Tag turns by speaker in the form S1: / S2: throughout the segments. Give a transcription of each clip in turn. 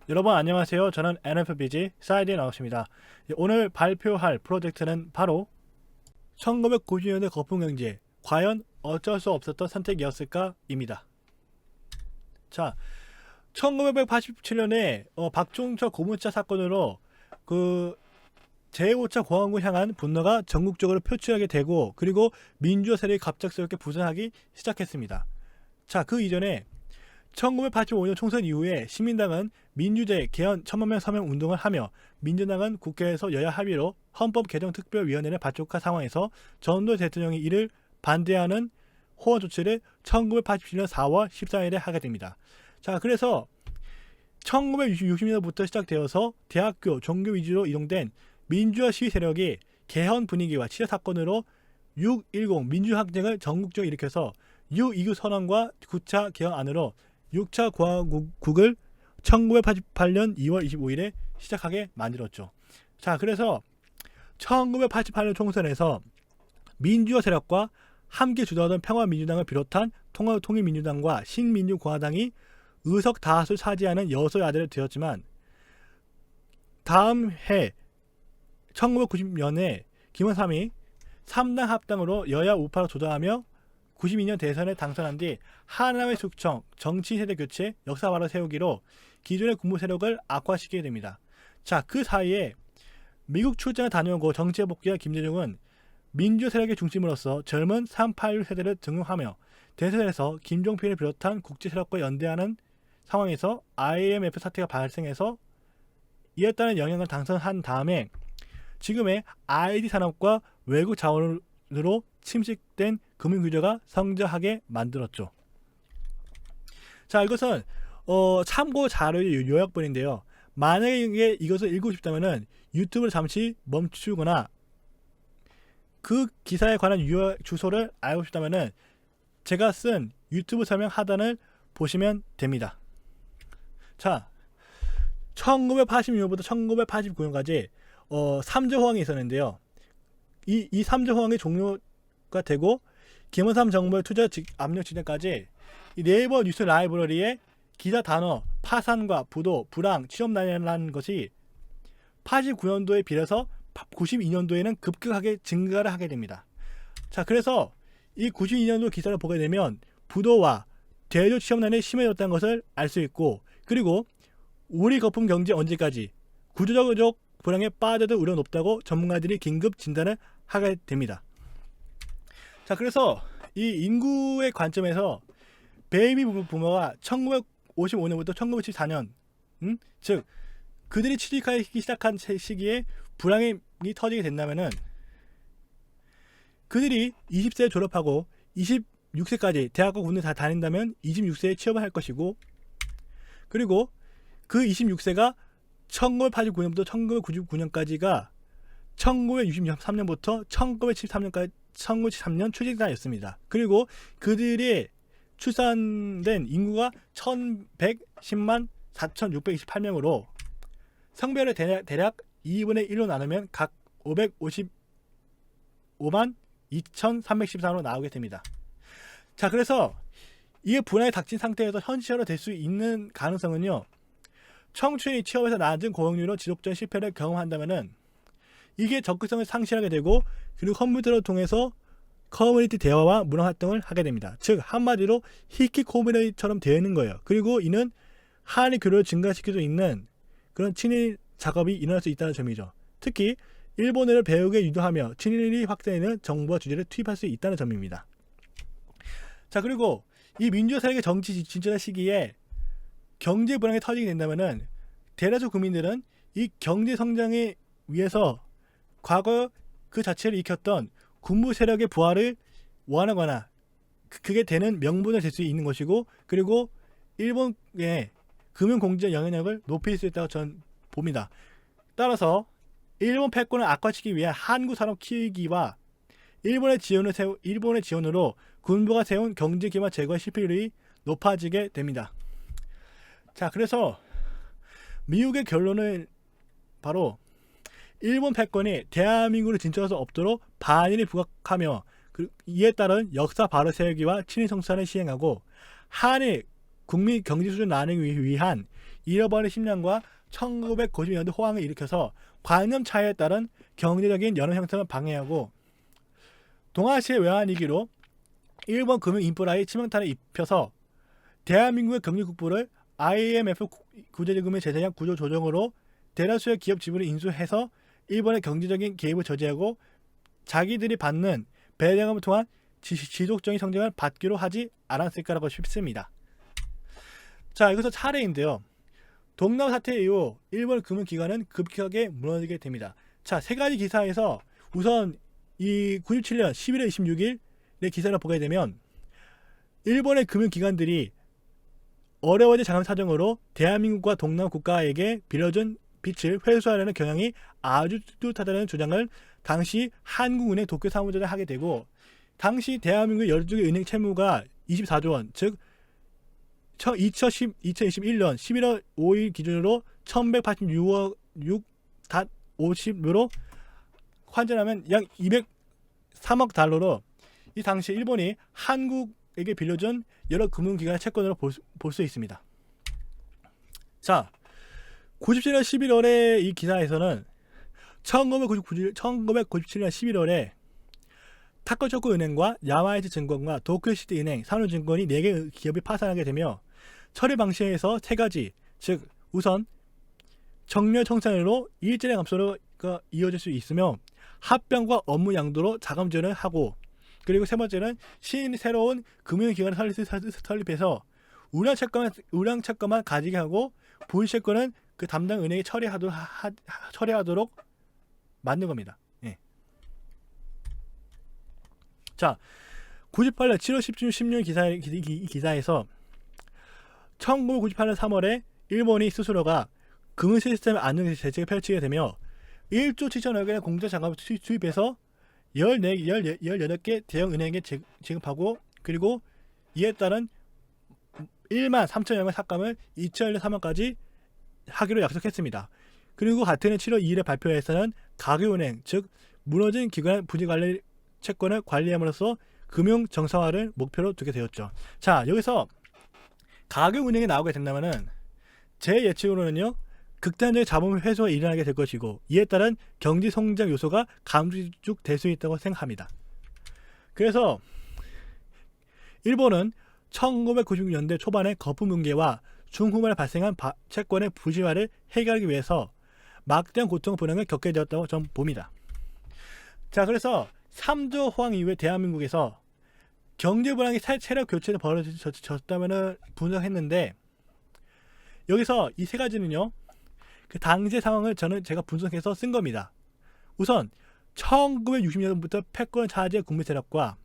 S1: 여러분 안녕하세요. 저는 NFBG 사이드에 나왔습니다. 오늘 발표할 프로젝트는 바로 1990년대 거품경제 과연 어쩔 수 없었던 선택이었을까 입니다. 자, 1987년에 박종철 고문자 사건으로 그 제5차 공화국을 향한 분노가 전국적으로 표출하게 되고, 그리고 민주화 세력이 갑작스럽게 부상하기 시작했습니다. 자, 그 이전에 1985년 총선 이후에 시민당은 민주제 개헌 1000만 명 서명 운동을 하며, 민주당은 국회에서 여야 합의로 헌법 개정 특별위원회를 발족한 상황에서 전두환 대통령이 이를 반대하는 호언 조치를 1987년 4월 14일에 하게 됩니다. 자, 그래서 1960년부터 시작되어서 대학교, 종교 위주로 이동된 민주화 시위 세력이 개헌 분위기와 치자 사건으로 6.10 민주항쟁을 전국적으로 일으켜서 6.29 선언과 9차 개헌안으로 6차 공화국을 1988년 2월 25일에 시작하게 만들었죠. 자, 그래서 1988년 총선에서 민주화 세력과 함께 주도하던 평화민주당을 비롯한 통일민주당과 신민주공화당이 의석 다수를 차지하는 여소야대를 되었지만, 다음 해 1990년에 김원삼이 3당 합당으로 여야 우파로 조정하며 92년 대선에 당선한 뒤 하나의 숙청, 정치 세대 교체, 역사발을 세우기로 기존의 군부 세력을 악화시키게 됩니다. 자, 그 사이에 미국 출장을 다녀오고 정치에 복귀한 김대중은 민주 세력의 중심으로서 젊은 386 세대를 등용하며 대선에서 김종필을 비롯한 국제 세력과 연대하는 상황에서 IMF 사태가 발생해서 이에 따른 영향을 당선한 다음에 지금의 IT 산업과 외국 자원으로 침식된 금융규제가 성장하게 만들었죠. 자, 이것은 참고 자료의 요약본인데요. 만약에 이것을 읽고 싶다면 유튜브를 잠시 멈추거나 그 기사에 관한 주소를 알고 싶다면 제가 쓴 유튜브 설명 하단을 보시면 됩니다. 자, 1986년부터 1989년까지 3조 호황이 있었는데요. 이 3조 호황이 종료가 되고 김원삼 정부의 투자 압력 직전까지 이 네이버 뉴스 라이브러리에 기사 단어 파산과 부도, 불황, 취업난이라는 것이 89년도에 비해서 92년도에는 급격하게 증가를 하게 됩니다. 자, 그래서 이 92년도 기사를 보게 되면 부도와 대조 취업난이 심해졌다는 것을 알 수 있고, 그리고 우리 거품 경제 언제까지 구조적 불황에 빠져들 우려 높다고 전문가들이 긴급 진단을 하게 됩니다. 자, 그래서 이 인구의 관점에서 베이비 부모가 1955년부터 1974년, 즉 그들이 취직하기 시작한 시기에 불황이 터지게 된다면은 그들이 20세에 졸업하고 26세까지 대학과 군대 다 다닌다면 26세에 취업을 할 것이고, 그리고 그 26세가 1989년부터 1999년까지가 1963년부터 1973년 취직자였습니다. 그리고 그들이 출산된 인구가 1110만 4628명으로 성별을 대략 2분의 1로 나누면 각 555만 2314로 나오게 됩니다. 자, 그래서 이게 불황이 닥친 상태에서 현실화로 될 수 있는 가능성은요, 청춘이 취업에서 낮은 고용률로 지속적인 실패를 경험한다면은 이게 적극성을 상실하게 되고, 그리고 컴퓨터를 통해서 커뮤니티 대화와 문화 활동을 하게 됩니다. 즉 한마디로 히키코모리처럼 되는 거예요. 그리고 이는 한일 교류를 증가시킬 수 있는 그런 친일 작업이 일어날 수 있다는 점이죠. 특히 일본어를 배우게 유도하며 친일이 확산되는 정부와 주제를 투입할 수 있다는 점입니다. 자, 그리고 이 민주화 세력의 정치 진전의 시기에 경제 불황이 터지게 된다면은 대다수 국민들은 이 경제 성장에 위해서 과거 그 자체를 익혔던 군부 세력의 부활을 원하거나 그게 되는 명분을 될 수 있는 것이고, 그리고 일본의 금융 공제 영향력을 높일 수 있다고 저는 봅니다. 따라서 일본 패권을 악화시키기 위한 한국 산업 키우기와 일본의 지원으로 군부가 세운 경제 기반 제거의 실패율이 높아지게 됩니다. 자, 그래서 미국의 결론은 바로 일본 패권이 대한민국을 진출할 수 없도록 반일을 부각하며 이에 따른 역사 바로 세우기와 친일 청산을 시행하고 한일 국민 경제 수준 나누기 위한 잃어버린 10년과 1992년도 호황을 일으켜서 관념 차이에 따른 경제적인 연합 형성을 방해하고 동아시아 외환 위기로 일본 금융 인프라에 치명타를 입혀서 대한민국의 경제 국부를 IMF 구제자금의 재정약 구조 조정으로 대다수의 기업 지분을 인수해서 일본의 경제적인 개입을 저지하고 자기들이 받는 배당금을 통한 지속적인 성장을 받기로 하지 않았을까라고 싶습니다. 자, 여기서 차례인데요. 동남 사태 이후 일본 금융기관은 급격하게 무너지게 됩니다. 자, 세 가지 기사에서 우선 이 97년 11월 26일의 기사를 보게 되면 일본의 금융기관들이 어려워진 자금 사정으로 대한민국과 동남 국가에게 빌려준 빚을 회수하려는 경향이 아주 뚜렷하다는 주장을 당시 한국은행 도쿄 사무처장이 하게 되고, 당시 대한민국의 12개 은행 채무가 24조 원, 즉 2021년 11월 5일 기준으로 1186억 6.50으로 환전하면 약 203억 달러로 이 당시 일본이 한국에게 빌려준 여러 금융기관의 채권으로 볼 수 있습니다. 자, 97년 11월에 이 기사에서는 1997년 11월에 타카쇼쿠 은행과 야마이치 증권과 도쿄시티 은행, 산후증권이 4개 기업이 파산하게 되며 처리 방식에서 세 가지, 즉 우선 정렬 청산으로 일자리 감소가 이어질 수 있으며 합병과 업무 양도로 자금 지원을 하고, 그리고 세 번째는 새로운 금융기관을 설립해서 우량 채권만 가지게 하고 보유 채권은 그 담당 은행이 처리하도록 만든 겁니다. 예. 자, 98년 7월 16일 기사에서 1998년 3월에 일본이 스스로가 금융 시스템 안정 대책을 펼치게 되며 1조 7천억 원의 공적 자금을 투입해서 18개 대형 은행에 지급하고, 그리고 이에 따른 1만 3천여 명의 삭감을 2001년 3월까지 하기로 약속했습니다. 그리고 같은 해 7월 2일에 발표에서는 가계은행, 즉 무너진 기관 부지관리 채권을 관리함으로써 금융 정상화를 목표로 두게 되었죠. 자, 여기서 가계은행이 나오게 된다면은 제 예측으로는요, 극단적인 자본 회수가 일어나게 될 것이고, 이에 따른 경제 성장 요소가 감축될 수 있다고 생각합니다. 그래서 일본은 1996년대 초반에 거품 붕괴와 중후반에 발생한 채권의 부실화를 해결하기 위해서 막대한 고통 불행을 겪게 되었다고 저는 봅니다. 자, 그래서 3조 호황 이후에 대한민국에서 경제 불황이 체력 교체가 벌어졌다면 분석했는데, 여기서 이 세 가지는요, 그 당시의 상황을 제가 분석해서 쓴 겁니다. 우선 1960년부터 패권 차지의 국민 세력과,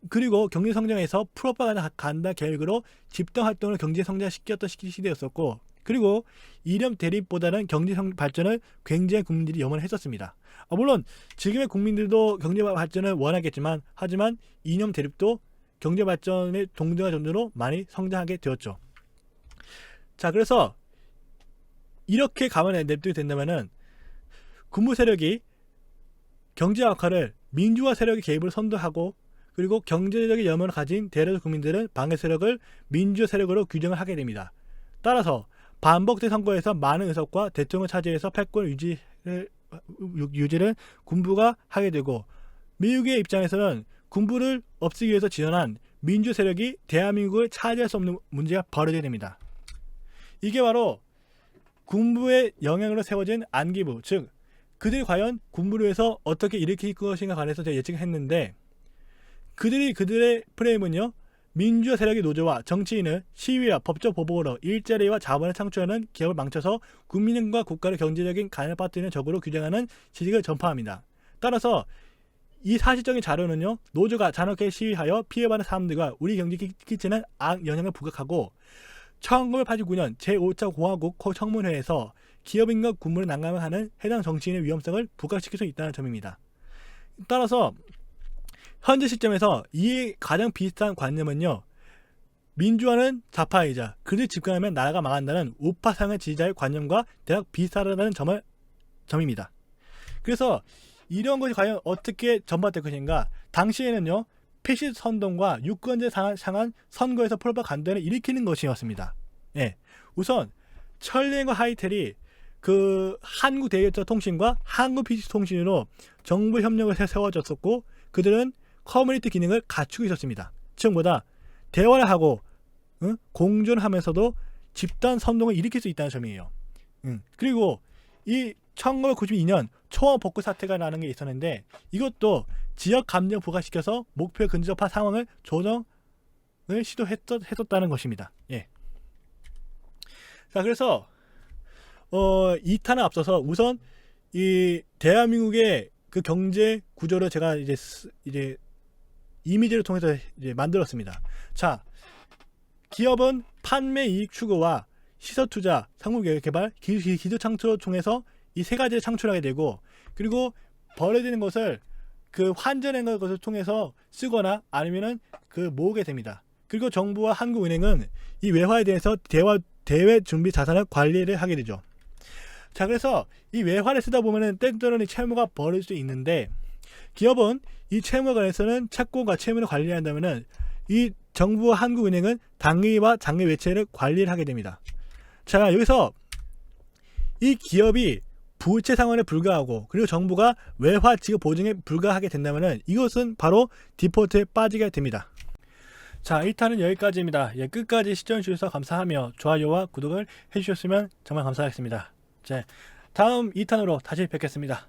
S1: 그리고 경제 성장에서 프로파간다 계획으로 집단 활동을 경제 성장시켰던 시대였었고, 그리고 이념 대립보다는 경제 발전을 굉장히 국민들이 염원했었습니다. 물론 지금의 국민들도 경제 발전을 원하겠지만, 하지만 이념 대립도 경제 발전의 동등한 정도로 많이 성장하게 되었죠. 자, 그래서 이렇게 가만히 냅두게 된다면은 군부 세력이 경제 역할을 민주화 세력의 개입을 선도하고, 그리고 경제적인 염원을 가진 대다수 국민들은 방해 세력을 민주화 세력으로 규정을 하게 됩니다. 따라서 반복된 선거에서 많은 의석과 대통령 차지해서 패권 유지를 군부가 하게 되고, 미국의 입장에서는 군부를 없애기 위해서 지원한 민주 세력이 대한민국을 차지할 수 없는 문제가 벌어지게 됩니다. 이게 바로 군부의 영향으로 세워진 안기부, 즉 그들이 과연 군부를 위해서 어떻게 일으킬 것인가 관해서 제가 예측을 했는데, 그들의 프레임은요, 민주화 세력의 노조와 정치인은 시위와 법적 보복으로 일자리와 자본을 창출하는 기업을 망쳐서 국민과 국가를 경제적인 간을 빠뜨리는 적으로 규정하는 지식을 전파합니다. 따라서 이 사실적인 자료는요, 노조가 잔혹하게 시위하여 피해받는 사람들과 우리 경제에 끼치는 영향을 부각하고, 1989년 제5차 공화국 청문회에서 기업인과 군부를 난감하는 해당 정치인의 위험성을 부각시킬 수 있다는 점입니다. 따라서 현재 시점에서 이에 가장 비슷한 관념은요, 민주화는 좌파이자 그들 집권하면 나라가 망한다는 우파상의 지지자의 관념과 대략 비슷하다는 점입니다. 그래서 이런 것이 과연 어떻게 전파될 것인가, 당시에는요, 패시스트 선동과 유권자 상한 선거에서 프로파간다를 일으키는 것이었습니다. 예, 우선 천리엔과 하이텔이 그 한국대리통신과 한국PC통신으로 정부 협력을 세워졌었고 그들은 커뮤니티 기능을 갖추고 있었습니다. 지금보다 대화를 하고 공존하면서도 집단 선동을 일으킬 수 있다는 점이에요. 그리고 이 1992년 초원 복구 사태가 나는 게 있었는데 이것도 지역 감정 부각시켜서 목표에 근접한 상황을 조정을 시도했었다는 것입니다. 예. 자, 그래서 2탄에 앞서서 우선 이 대한민국의 그 경제 구조를 제가 이제 이미지를 통해서 이제 만들었습니다. 자, 기업은 판매 이익 추구와 시설 투자, 상품 개발, 기술 창출을 통해서 이 세 가지를 창출하게 되고 그리고 벌어지는 것을 그 환전한 것을 통해서 쓰거나 아니면은 그 모으게 됩니다. 그리고 정부와 한국은행은 이 외화에 대해서 대외 준비 자산을 관리를 하게 되죠. 자, 그래서 이 외화를 쓰다 보면은 때때로는 채무가 벌어질 수 있는데 기업은 이 채무에 관해서는 채권과 채무를 관리한다면은 이 정부와 한국은행은 당위와 장기 외채를 관리를 하게 됩니다. 자, 여기서 이 기업이 부채 상환에 불과하고 그리고 정부가 외화 지급 보증에 불과하게 된다면은 이것은 바로 디폴트에 빠지게 됩니다. 자, 1탄은 여기까지입니다. 예, 끝까지 시청해주셔서 감사하며 좋아요와 구독을 해주셨으면 정말 감사하겠습니다. 자, 다음 2탄으로 다시 뵙겠습니다.